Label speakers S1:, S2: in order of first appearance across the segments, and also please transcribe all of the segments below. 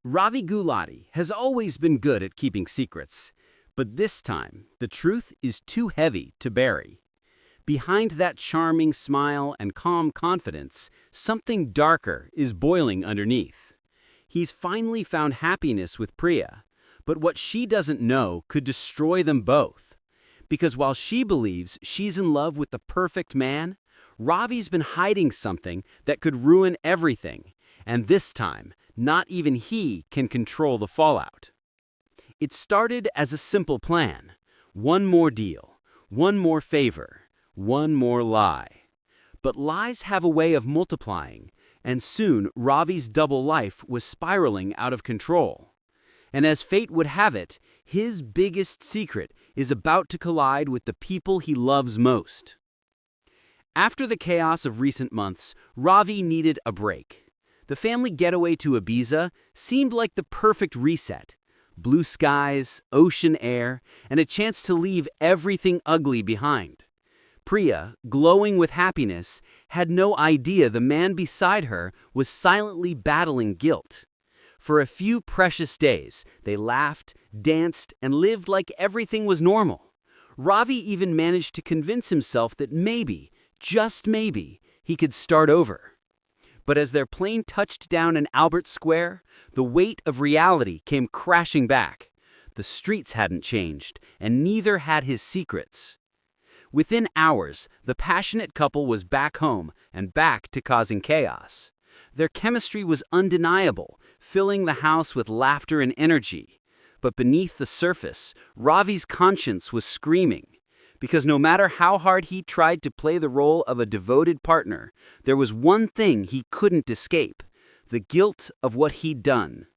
S1: Ravi Gulati has always been good at keeping secrets, but this time the truth is too heavy to bury. Behind that charming smile and calm confidence, something darker is boiling underneath. He's finally found happiness with Priya, but what she doesn't know could destroy them both. Because while she believes she's in love with the perfect man, Ravi's been hiding something that could ruin everything, and this time, not even he can control the fallout. It started as a simple plan. One more deal, one more favor, one more lie. But lies have a way of multiplying, and soon Ravi's double life was spiraling out of control. And as fate would have it, his biggest secret is about to collide with the people he loves most. After the chaos of recent months, Ravi needed a break. The family getaway to Ibiza seemed like the perfect reset. Blue skies, ocean air, and a chance to leave everything ugly behind. Priya, glowing with happiness, had no idea the man beside her was silently battling guilt. For a few precious days, they laughed, danced, and lived like everything was normal. Ravi even managed to convince himself that maybe, just maybe, he could start over. But as their plane touched down in Albert Square, the weight of reality came crashing back. The streets hadn't changed, and neither had his secrets. Within hours, the passionate couple was back home and back to causing chaos. Their chemistry was undeniable, filling the house with laughter and energy. But beneath the surface, Ravi's conscience was screaming. Because no matter how hard he tried to play the role of a devoted partner, there was one thing he couldn't escape: the guilt of what he'd done.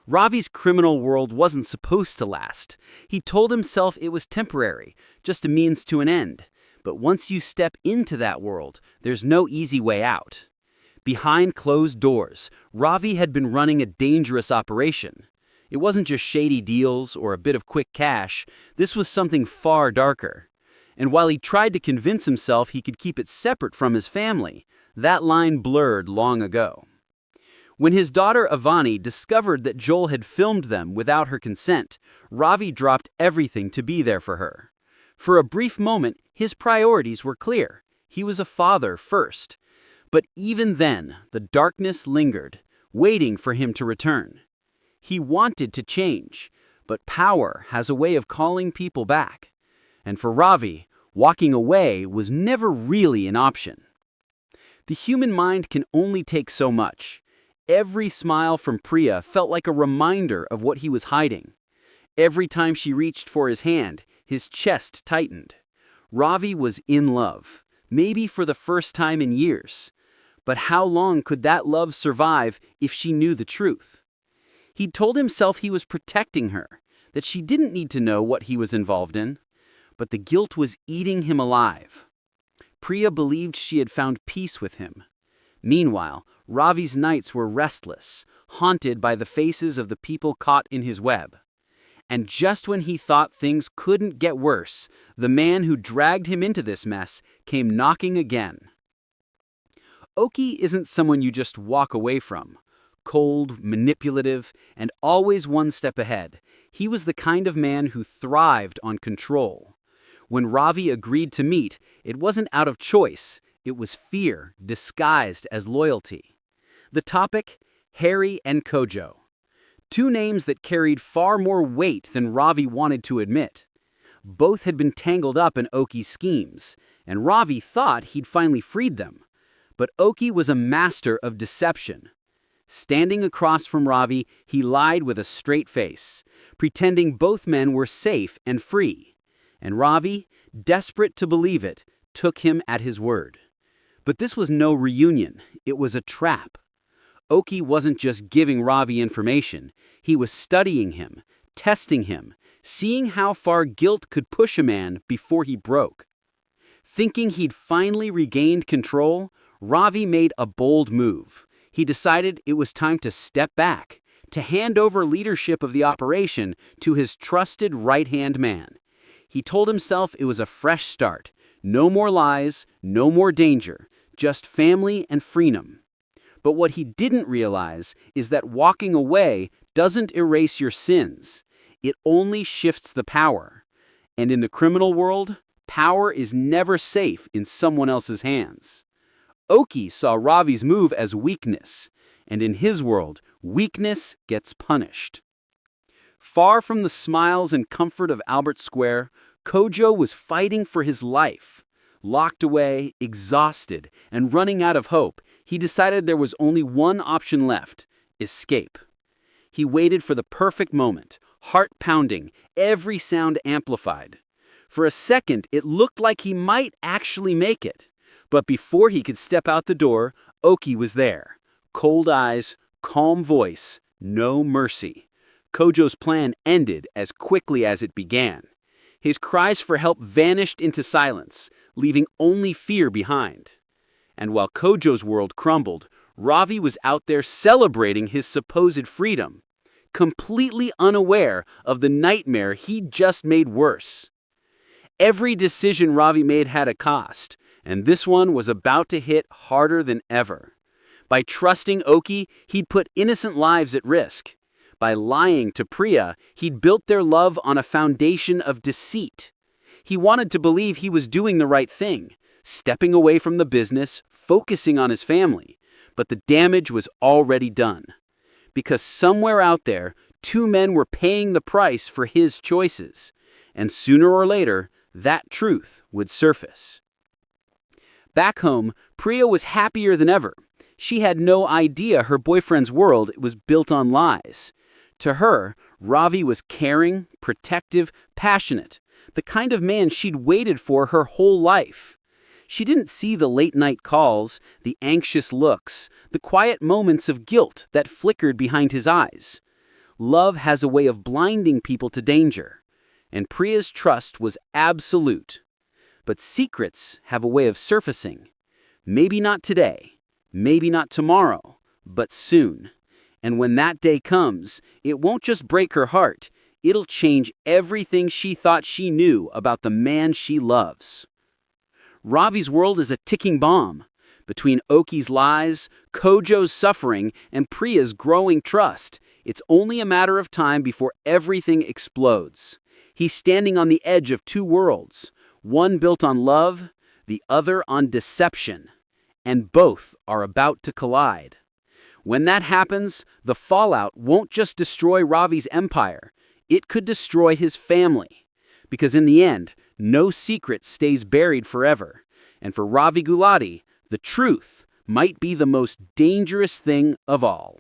S1: Ravi's criminal world wasn't supposed to last. He told himself it was temporary, just a means to an end. But once you step into that world, there's no easy way out. Behind closed doors, Ravi had been running a dangerous operation. It wasn't just shady deals or a bit of quick cash. This was something far darker. And while he tried to convince himself he could keep it separate from his family, that line blurred long ago. When his daughter Avani discovered that Joel had filmed them without her consent, Ravi dropped everything to be there for her. For a brief moment, his priorities were clear. He was a father first. But even then, the darkness lingered, waiting for him to return. He wanted to change, but power has a way of calling people back. And for Ravi, walking away was never really an option. The human mind can only take so much. Every smile from Priya felt like a reminder of what he was hiding. Every time she reached for his hand, his chest tightened. Ravi was in love, maybe for the first time in years. But how long could that love survive if she knew the truth? He'd told himself he was protecting her, that she didn't need to know what he was involved in. But the guilt was eating him alive. Priya believed she had found peace with him. Meanwhile, Ravi's nights were restless, haunted by the faces of the people caught in his web. And just when he thought things couldn't get worse, the man who dragged him into this mess came knocking again. Oki isn't someone you just walk away from. Cold, manipulative, and always one step ahead, he was the kind of man who thrived on control. When Ravi agreed to meet, it wasn't out of choice, it was fear disguised as loyalty. The topic? Harry and Kojo. Two names that carried far more weight than Ravi wanted to admit. Both had been tangled up in Oki's schemes, and Ravi thought he'd finally freed them. But Oki was a master of deception. Standing across from Ravi, he lied with a straight face, pretending both men were safe and free. And Ravi, desperate to believe it, took him at his word. But this was no reunion, it was a trap. Oki wasn't just giving Ravi information, he was studying him, testing him, seeing how far guilt could push a man before he broke. Thinking he'd finally regained control, Ravi made a bold move. He decided it was time to step back, to hand over leadership of the operation to his trusted right-hand man. He told himself it was a fresh start. No more lies, no more danger, just family and freedom. But what he didn't realize is that walking away doesn't erase your sins. It only shifts the power. And in the criminal world, power is never safe in someone else's hands. Oki saw Ravi's move as weakness, and in his world, weakness gets punished. Far from the smiles and comfort of Albert Square, Kojo was fighting for his life. Locked away, exhausted, and running out of hope, he decided there was only one option left: escape. He waited for the perfect moment, heart pounding, every sound amplified. For a second, it looked like he might actually make it. But before he could step out the door, Oki was there. Cold eyes, calm voice, no mercy. Kojo's plan ended as quickly as it began. His cries for help vanished into silence, leaving only fear behind. And while Kojo's world crumbled, Ravi was out there celebrating his supposed freedom, completely unaware of the nightmare he'd just made worse. Every decision Ravi made had a cost, and this one was about to hit harder than ever. By trusting Oki, he'd put innocent lives at risk. By lying to Priya, he'd built their love on a foundation of deceit. He wanted to believe he was doing the right thing, stepping away from the business, focusing on his family. But the damage was already done. Because somewhere out there, two men were paying the price for his choices. And sooner or later, that truth would surface. Back home, Priya was happier than ever. She had no idea her boyfriend's world was built on lies. To her, Ravi was caring, protective, passionate, the kind of man she'd waited for her whole life. She didn't see the late-night calls, the anxious looks, the quiet moments of guilt that flickered behind his eyes. Love has a way of blinding people to danger, and Priya's trust was absolute. But secrets have a way of surfacing. Maybe not today, maybe not tomorrow, but soon. And when that day comes, it won't just break her heart, it'll change everything she thought she knew about the man she loves. Ravi's world is a ticking bomb. Between Oki's lies, Kojo's suffering, and Priya's growing trust, it's only a matter of time before everything explodes. He's standing on the edge of two worlds, one built on love, the other on deception. And both are about to collide. When that happens, the fallout won't just destroy Ravi's empire, it could destroy his family. Because in the end, no secret stays buried forever. And for Ravi Gulati, the truth might be the most dangerous thing of all.